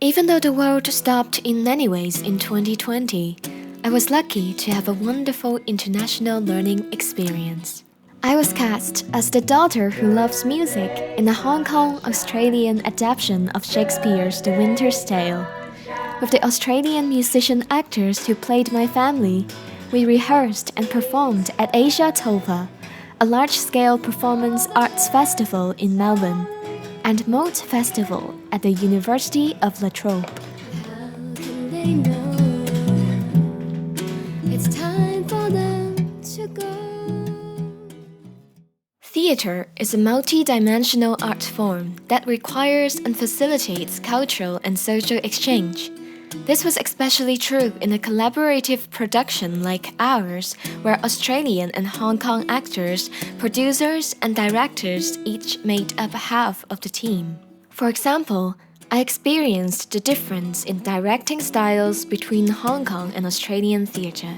Even though the world stopped in many ways in 2020, I was lucky to have a wonderful international learning experience. I was cast as the daughter who loves music in the Hong Kong Australian adaptation of Shakespeare's The Winter's Tale. With the Australian musician actors who played my family, we rehearsed and performed at Asia Topa, a large-scale performance arts festival in Melbourne, and Mote Festival at the University of La Trobe. How can they know it's time for them to go? Theatre is a multi-dimensional art form that requires and facilitates cultural and social exchange. This was especially true in a collaborative production like ours, where Australian and Hong Kong actors, producers, and directors each made up half of the team. For example, I experienced the difference in directing styles between Hong Kong and Australian theatre,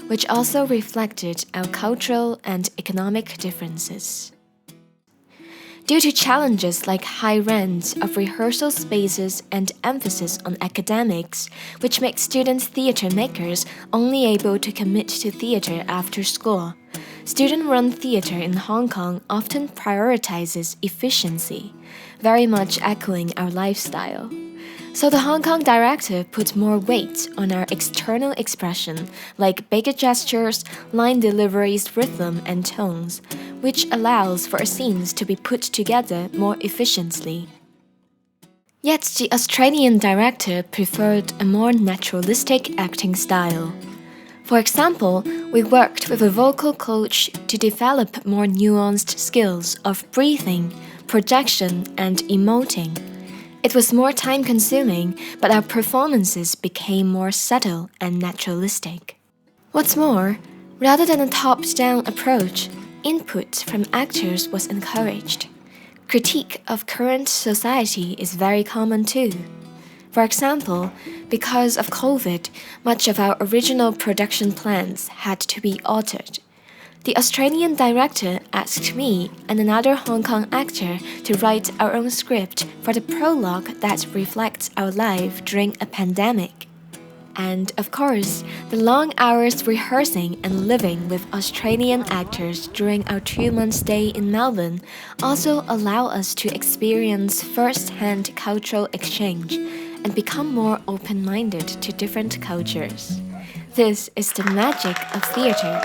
which also reflected our cultural and economic differences. Due to challenges like high rents of rehearsal spaces and emphasis on academics, which make student theatre makers only able to commit to theatre after school, student-run theatre in Hong Kong often prioritizes efficiency, very much echoing our lifestyle. So the Hong Kong director put more weight on our external expression, like bigger gestures, line deliveries, rhythm, and tones, which allows for scenes to be put together more efficiently. Yet the Australian director preferred a more naturalistic acting style. For example, we worked with a vocal coach to develop more nuanced skills of breathing, projection, and emoting. It was more time-consuming, but our performances became more subtle and naturalistic. What's more, rather than a top-down approach, input from actors was encouraged. Critique of current society is very common too. For example, because of COVID, much of our original production plans had to be altered. The Australian director asked me and another Hong Kong actor to write our own script for the prologue that reflects our life during a pandemic. And, of course, the long hours rehearsing and living with Australian actors during our 2-month stay in Melbourne also allow us to experience first-hand cultural exchange and become more open-minded to different cultures. This is the magic of theatre.